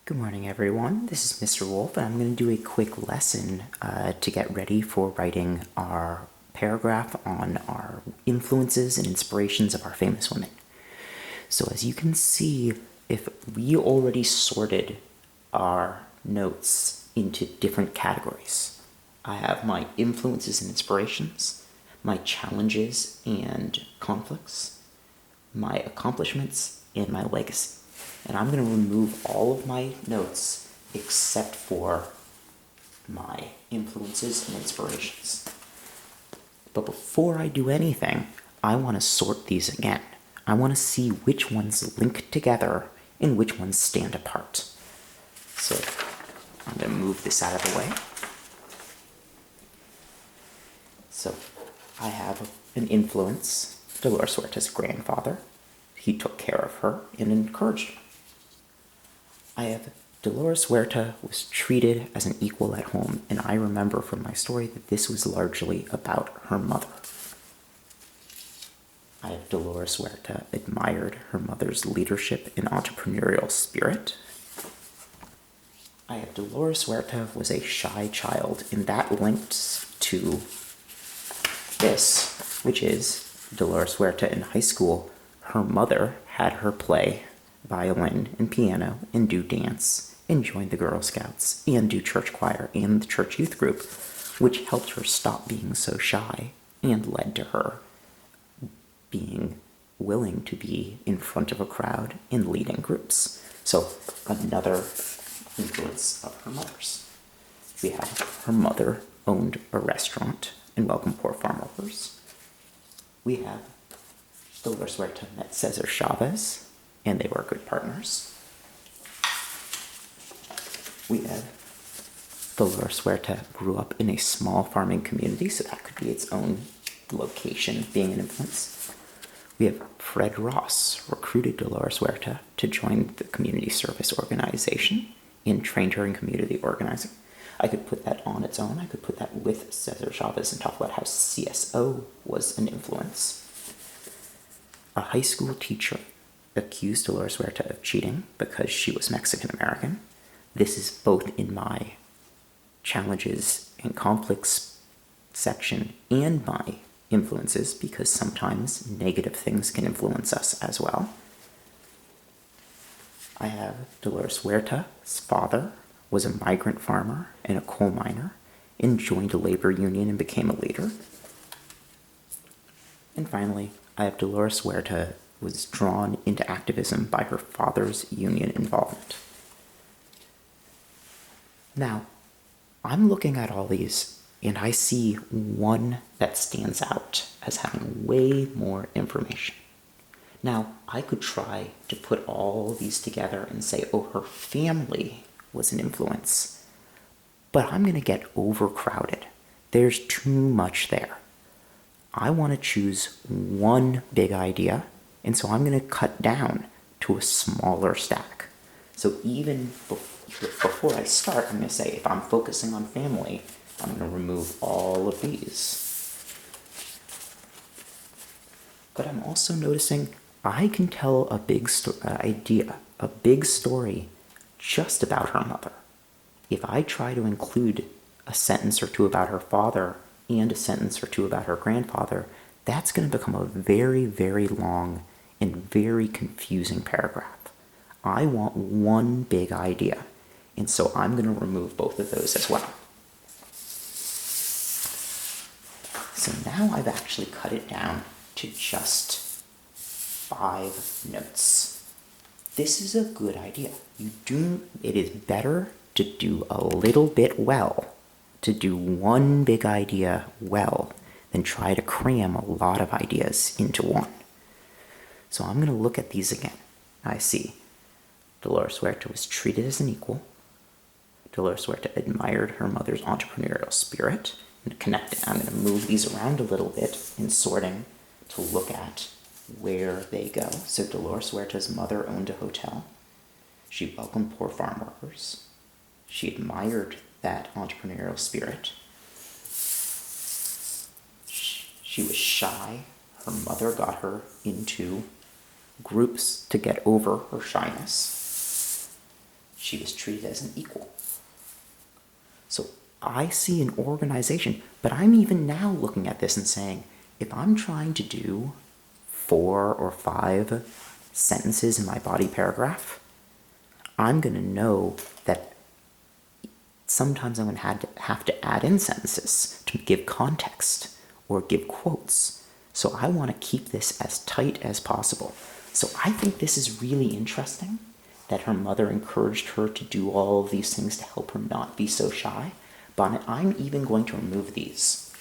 Good morning, everyone. This is Mr. Wolf, and I'm going to do a quick lesson to get ready for writing our paragraph on our influences and inspirations of our famous women. So as you can see, if we already sorted our notes into different categories, I have my influences and inspirations, my challenges and conflicts, my accomplishments, and my legacy. And I'm going to remove all of my notes except for my influences and inspirations. But before I do anything, I want to sort these again. I want to see which ones link together and which ones stand apart. So I'm going to move this out of the way. So I have an influence, Dolores Huerta's grandfather. He took care of her and encouraged her. I have Dolores Huerta was treated as an equal at home, and I remember from my story that this was largely about her mother. I have Dolores Huerta admired her mother's leadership and entrepreneurial spirit. I have Dolores Huerta was a shy child, and that links to this, which is Dolores Huerta in high school. Her mother had her play violin and piano and do dance and join the Girl Scouts and do church choir and the church youth group, which helped her stop being so shy and led to her being willing to be in front of a crowd and leading groups. So another influence of her mother's. We have her mother owned a restaurant and welcomed poor farm workers. We have Dolores Huerta met Cesar Chavez, and they were good partners. We have Dolores Huerta grew up in a small farming community, so that could be its own location being an influence. We have Fred Ross recruited Dolores Huerta to join the community service organization and trained her in community organizing. I could put that on its own. I could put that with Cesar Chavez and talk about how CSO was an influence. A high school teacher accused Dolores Huerta of cheating because she was Mexican American. This is both in my challenges and conflicts section and my influences, because sometimes negative things can influence us as well. I have Dolores Huerta's father was a migrant farmer and a coal miner and joined a labor union and became a leader. And finally, I have Dolores Huerta was drawn into activism by her father's union involvement. Now, I'm looking at all these, and I see one that stands out as having way more information. Now, I could try to put all these together and say, oh, her family was an influence, but I'm going to get overcrowded. There's too much there. I want to choose one big idea, and so I'm going to cut down to a smaller stack. So even before I start, I'm going to say, if I'm focusing on family, I'm going to remove all of these. But I'm also noticing I can tell a big a big story just about her mother. If I try to include a sentence or two about her father and a sentence or two about her grandfather, that's going to become a very, very long and very confusing paragraph. I want one big idea, and so I'm going to remove both of those as well. So now I've actually cut it down to just 5 notes. This is a good idea. It is better to do a little bit well, to do one big idea well, than try to cram a lot of ideas into one. So I'm going to look at these again. I see Dolores Huerta was treated as an equal. Dolores Huerta admired her mother's entrepreneurial spirit and connected. I'm going to move these around a little bit in sorting to look at where they go. So Dolores Huerta's mother owned a hotel. She welcomed poor farm workers. She admired that entrepreneurial spirit. She was shy. Her mother got her into groups to get over her shyness. she was treated as an equal. So I see an organization, but I'm even now looking at this and saying, if I'm trying to do 4 or 5 sentences in my body paragraph, I'm going to know that sometimes I'm going to have to add in sentences to give context or give quotes. So I want to keep this as tight as possible. So I think this is really interesting that her mother encouraged her to do all of these things to help her not be so shy. But I'm even going to remove these.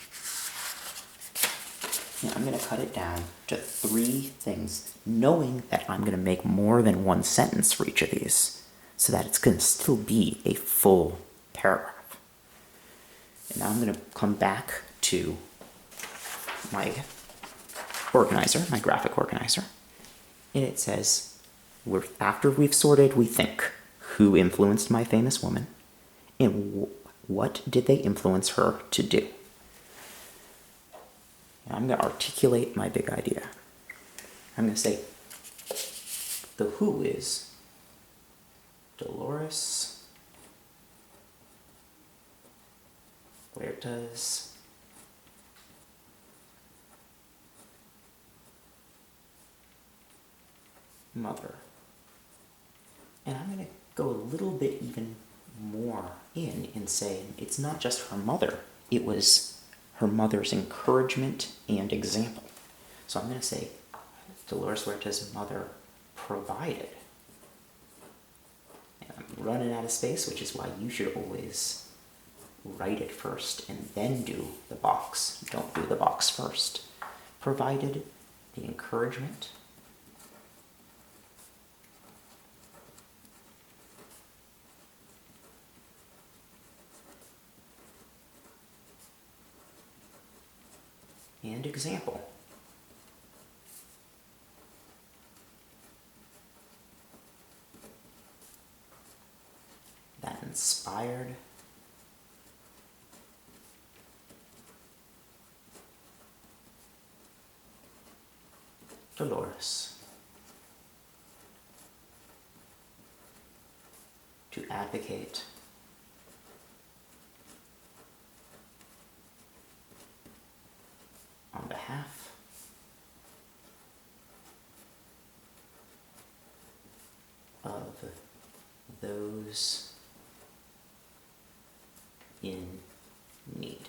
And I'm going to cut it down to 3 things, knowing that I'm going to make more than 1 sentence for each of these, so that it's going to still be a full paragraph. And now I'm going to come back to my organizer, my graphic organizer, and it says, after we've sorted, we think, who influenced my famous woman, and what did they influence her to do? And I'm going to articulate my big idea. I'm going to say, the who is Dolores Huerta's mother. And I'm going to go a little bit even more in and say it's not just her mother, it was her mother's encouragement and example. So I'm going to say Dolores Huerta's mother provided. And I'm running out of space, which is why you should always write it first and then do the box. Don't do the box first. Provided the encouragement and example that inspired Dolores to advocate on behalf of those in need.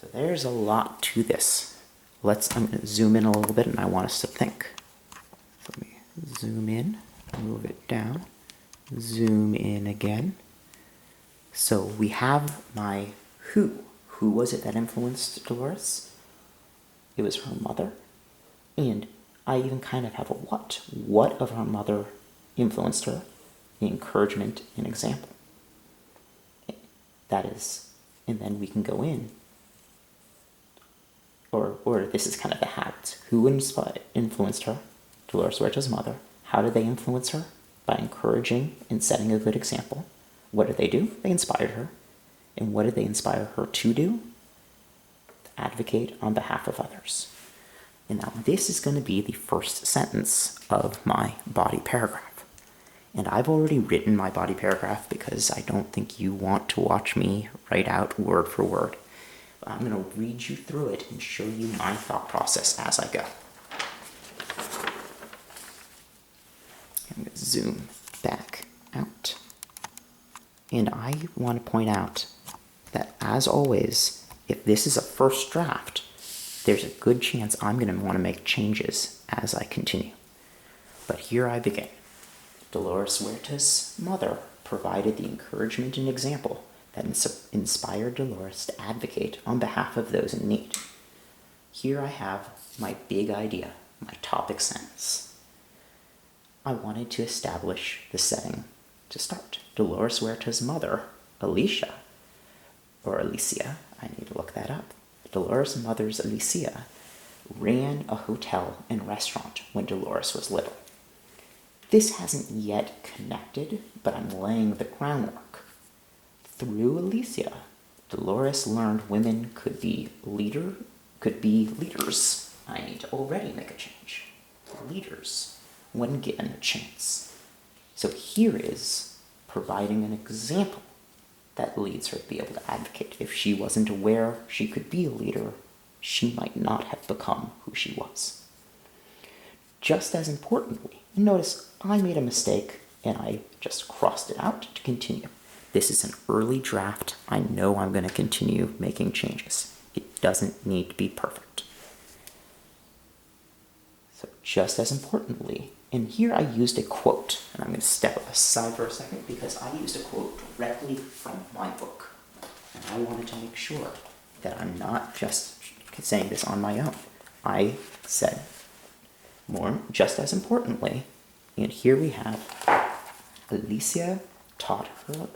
So there's a lot to this. I'm going to zoom in a little bit and I want us to think. So let me zoom in, move it down, zoom in again. So we have my who. Who was it that influenced Dolores? It was her mother. And I even kind of have a what. What of her mother influenced her? The encouragement and example. That is, and then we can go in. Or this is kind of the habits. Who influenced her? Dolores Huerta's mother. How did they influence her? By encouraging and setting a good example. What did they do? They inspired her. And what did they inspire her to do? To advocate on behalf of others. And now this is going to be the first sentence of my body paragraph. And I've already written my body paragraph because I don't think you want to watch me write out word for word. But I'm going to read you through it and show you my thought process as I go. I'm going to zoom back out. And I want to point out that, as always, if this is a first draft, there's a good chance I'm going to want to make changes as I continue. But here I begin. Dolores Huerta's mother provided the encouragement and example that inspired Dolores to advocate on behalf of those in need. Here I have my big idea, my topic sentence. I wanted to establish the setting to start. Dolores Huerta's mother, Alicia, I need to look that up. Dolores' mother's Alicia ran a hotel and restaurant when Dolores was little. This hasn't yet connected, but I'm laying the groundwork. Through Alicia, Dolores learned women could be leaders. I need to already make a change. Leaders, when given a chance. So here is providing an example that leads her to be able to advocate. If she wasn't aware she could be a leader, she might not have become who she was. Just as importantly, notice I made a mistake and I just crossed it out to continue. This is an early draft. I know I'm going to continue making changes. It doesn't need to be perfect. So just as importantly, and here I used a quote, and I'm going to step aside for a second because I used a quote directly from my book. And I wanted to make sure that I'm not just saying this on my own. I said, just as importantly, and here we have, Alicia taught her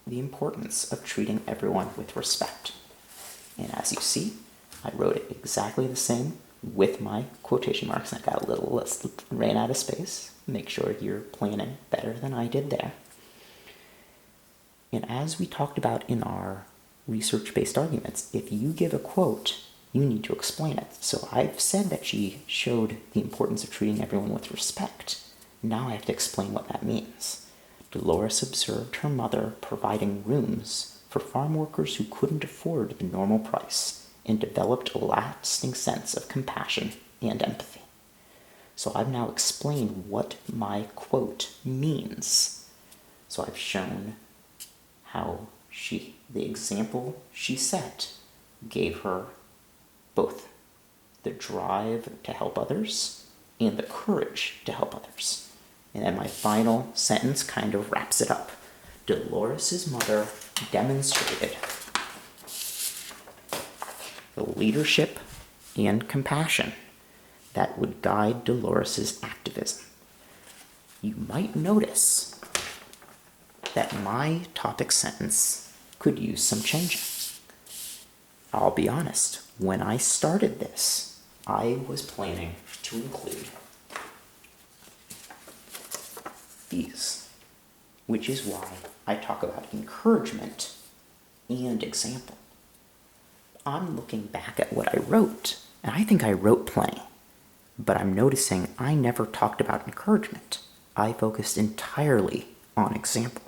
the importance of treating everyone with respect. And as you see, I wrote it exactly the same with my quotation marks. I got a little ran out of space. Make sure you're planning better than I did there. And as we talked about in our research-based arguments, if you give a quote, you need to explain it. So I've said that she showed the importance of treating everyone with respect. Now I have to explain what that means. Dolores observed her mother providing rooms for farm workers who couldn't afford the normal price and developed a lasting sense of compassion and empathy. So I've now explained what my quote means. So I've shown how the example she set gave her both the drive to help others and the courage to help others. And then my final sentence kind of wraps it up. Dolores' mother demonstrated the leadership and compassion that would guide Dolores' activism. You might notice that my topic sentence could use some changing. I'll be honest, when I started this, I was planning to include these, which is why I talk about encouragement and example. I'm looking back at what I wrote, and I think I wrote plenty, but I'm noticing I never talked about encouragement. I focused entirely on example.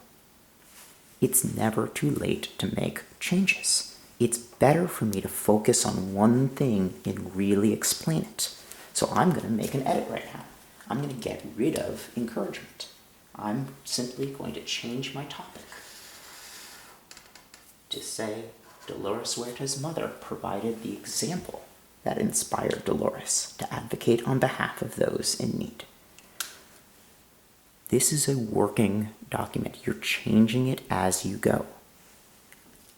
It's never too late to make changes. It's better for me to focus on one thing and really explain it. So I'm going to make an edit right now. I'm going to get rid of encouragement. I'm simply going to change my topic to say Dolores Huerta's mother provided the example that inspired Dolores to advocate on behalf of those in need. This is a working document. You're changing it as you go.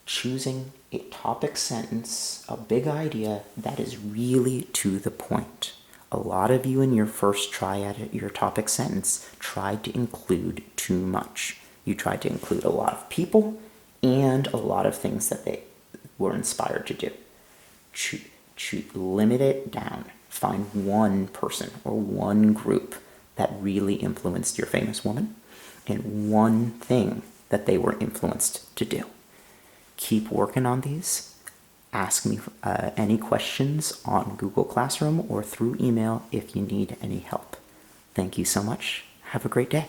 Choosing a topic sentence, a big idea that is really to the point. A lot of you in your first try at your topic sentence tried to include too much. You tried to include a lot of people and a lot of things that they were inspired to do. Limit it down. Find one person or one group that really influenced your famous woman and one thing that they were influenced to do. Keep working on these. Ask me any questions on Google Classroom or through email if you need any help. Thank you so much. Have a great day.